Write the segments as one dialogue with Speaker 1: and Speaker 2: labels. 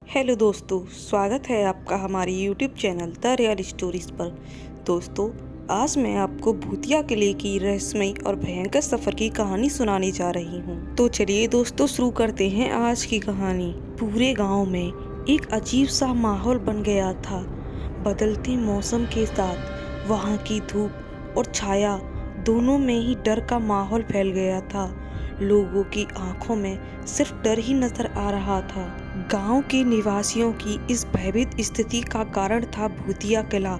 Speaker 1: Hello दोस्तों, स्वागत है आपका हमारे YouTube channel the real stories पर। दोस्तों, आज मैं आपको भूतिया किले की रहस्यमयी और भयंकर सफर की कहानी सुनाने जा रही हूँ। तो चलिए दोस्तों, शुरू करते हैं आज की कहानी। पूरे गांव में एक अजीब सा माहौल बन गया था। बदलते मौसम के साथ वहाँ की धूप और छाया दोनों में ही डर का माहौल फैल गया था। लोगों की आंखों में सिर्फ डर ही नजर आ रहा था। गांव के निवासियों की इस भयभीत स्थिति का कारण था भूतिया किला,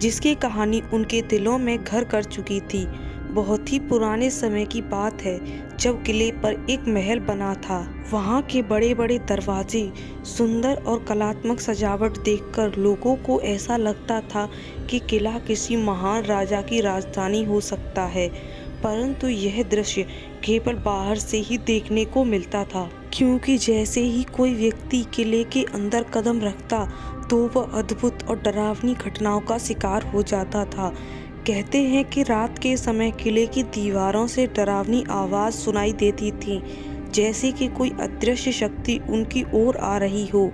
Speaker 1: जिसकी कहानी उनके दिलों में घर कर चुकी थी। बहुत ही पुराने समय की बात है, जब किले पर एक महल बना था। वहां के बड़े बड़े दरवाजे, सुंदर और कलात्मक सजावट देखकर लोगों को ऐसा लगता था कि किला किसी महान राजा की राजधानी हो सकता है। परंतु यह दृश्य केवल बाहर से ही देखने को मिलता था, क्योंकि जैसे ही कोई व्यक्ति किले के अंदर कदम रखता तो वह अद्भुत और डरावनी घटनाओं का शिकार हो जाता था। कहते हैं कि रात के समय किले की दीवारों से डरावनी आवाज सुनाई देती थी, जैसे कि कोई अदृश्य शक्ति उनकी ओर आ रही हो।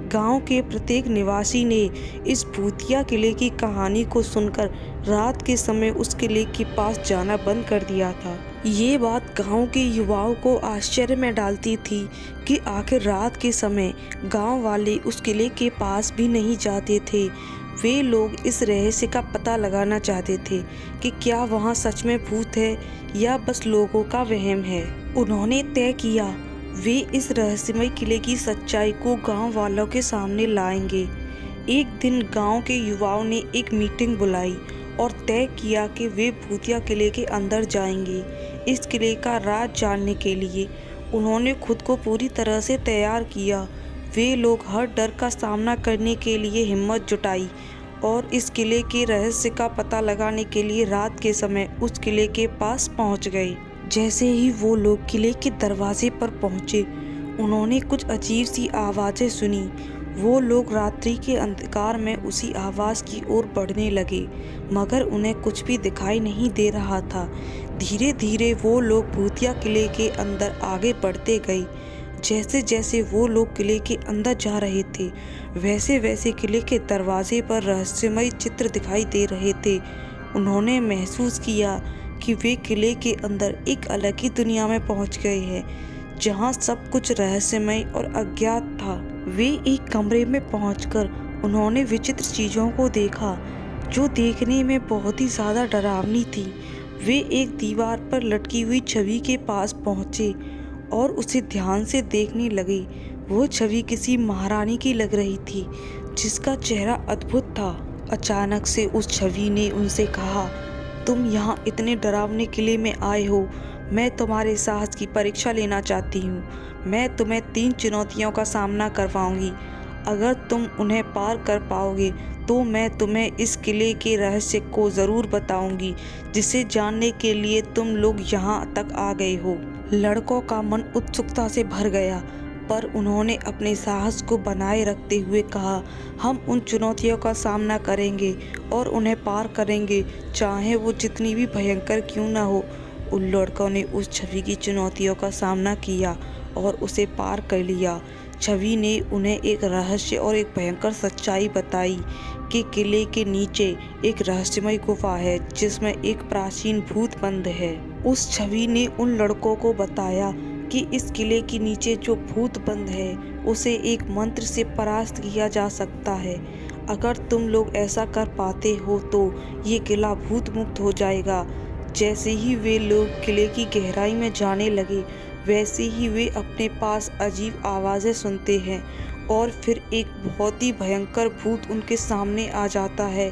Speaker 1: गांव के प्रत्येक निवासी ने इस भूतिया किले की कहानी को सुनकर रात के समय उस किले के पास जाना बंद कर दिया था। ये बात गांव के युवाओं को आश्चर्य में डालती थी कि आखिर रात के समय गांव वाले उस किले के पास भी नहीं जाते थे। वे लोग इस रहस्य का पता लगाना चाहते थे कि क्या वहां सच में भूत है या बस लोगों का वहम है। उन्होंने तय किया वे इस रहस्यमय किले की सच्चाई को गांव वालों के सामने लाएंगे। एक दिन गांव के युवाओं ने एक मीटिंग बुलाई और तय किया कि वे भूतिया किले के अंदर जाएंगे। इस किले का राज जानने के लिए उन्होंने खुद को पूरी तरह से तैयार किया। वे लोग हर डर का सामना करने के लिए हिम्मत जुटाई और इस किले के रहस्य का पता लगाने के लिए रात के समय उस किले के पास पहुंच गए। जैसे ही वो लोग किले के दरवाजे पर पहुंचे, उन्होंने कुछ अजीब सी आवाज़ें सुनी। वो लोग रात्रि के अंधकार में उसी आवाज़ की ओर बढ़ने लगे, मगर उन्हें कुछ भी दिखाई नहीं दे रहा था। धीरे धीरे वो लोग भूतिया किले के अंदर आगे बढ़ते गए। जैसे जैसे वो लोग किले के अंदर जा रहे थे, वैसे वैसे किले के दरवाजे पर रहस्यमय चित्र दिखाई दे रहे थे। उन्होंने महसूस किया कि वे किले के अंदर एक अलग ही दुनिया में पहुंच गए हैं, जहां सब कुछ रहस्यमय और अज्ञात था। वे एक कमरे में पहुंचकर उन्होंने विचित्र चीजों को देखा, जो देखने में बहुत ही ज्यादा डरावनी थी। वे एक दीवार पर लटकी हुई छवि के पास पहुंचे और उसे ध्यान से देखने लगे। वो छवि किसी महारानी की लग रही थी, जिसका चेहरा अद्भुत था। अचानक से उस छवि ने उनसे कहा, तुम यहाँ इतने डरावने किले में आए हो, मैं तुम्हारे साहस की परीक्षा लेना चाहती हूँ। मैं तुम्हें 3 चुनौतियों का सामना करवाऊंगी। अगर तुम उन्हें पार कर पाओगे तो मैं तुम्हें इस किले के रहस्य को ज़रूर बताऊंगी, जिसे जानने के लिए तुम लोग यहाँ तक आ गए हो। लड़कों का मन उत्सुकता से भर गया, पर उन्होंने अपने साहस को बनाए रखते हुए कहा, हम उन चुनौतियों का सामना करेंगे और उन्हें पार करेंगे, चाहे वो जितनी भी भयंकर क्यों ना हो। उन लड़कों ने उस छवि की चुनौतियों का सामना किया और उसे पार कर लिया। छवि ने उन्हें एक रहस्य और एक भयंकर सच्चाई बताई कि किले के नीचे एक रहस्यमय गुफा है, जिसमें एक प्राचीन भूत बंद है। उस छवि ने उन लड़कों को बताया कि इस किले के नीचे जो भूत बंद है, उसे एक मंत्र से परास्त किया जा सकता है। अगर तुम लोग ऐसा कर पाते हो तो ये किला भूत मुक्त हो जाएगा। जैसे ही वे लोग किले की गहराई में जाने लगे, वैसे ही वे अपने पास अजीब आवाज़ें सुनते हैं और फिर एक बहुत ही भयंकर भूत उनके सामने आ जाता है।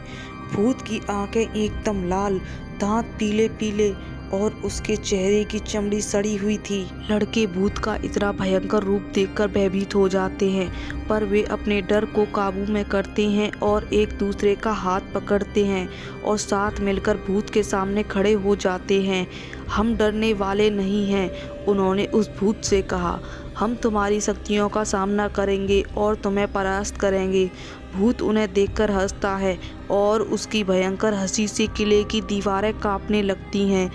Speaker 1: भूत की आंखें एकदम लाल, दांत पीले पीले और उसके चेहरे की चमड़ी सड़ी हुई थी। लड़के भूत का इतना भयंकर रूप देखकर भयभीत हो जाते हैं, पर वे अपने डर को काबू में करते हैं और एक दूसरे का हाथ पकड़ते हैं और साथ मिलकर भूत के सामने खड़े हो जाते हैं। हम डरने वाले नहीं हैं, उन्होंने उस भूत से कहा। हम तुम्हारी शक्तियों का सामना करेंगे और तुम्हें परास्त करेंगे। भूत उन्हें देखकर हंसता है और उसकी भयंकर हंसी से किले की दीवारें कांपने लगती हैं।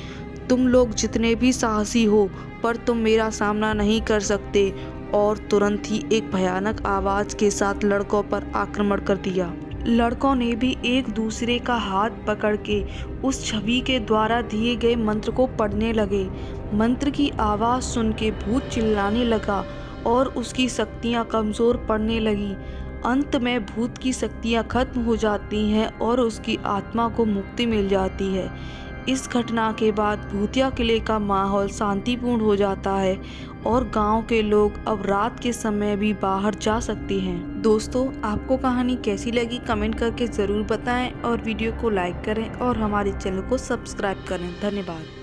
Speaker 1: तुम लोग जितने भी साहसी हो, पर तुम मेरा सामना नहीं कर सकते और तुरंत ही एक भयानक आवाज के साथ लड़कों पर आक्रमण कर दिया। लड़कों ने भी एक दूसरे का हाथ पकड़ के उस छवि के द्वारा दिए गए मंत्र को पढ़ने लगे। मंत्र की आवाज़ सुन के भूत चिल्लाने लगा और उसकी शक्तियाँ कमज़ोर पड़ने लगी। अंत में भूत की शक्तियाँ खत्म हो जाती हैं और उसकी आत्मा को मुक्ति मिल जाती है। इस घटना के बाद भूतिया किले का माहौल शांतिपूर्ण हो जाता है और गांव के लोग अब रात के समय भी बाहर जा सकते हैं। दोस्तों, आपको कहानी कैसी लगी कमेंट करके ज़रूर बताएं और वीडियो को लाइक करें और हमारे चैनल को सब्सक्राइब करें। धन्यवाद।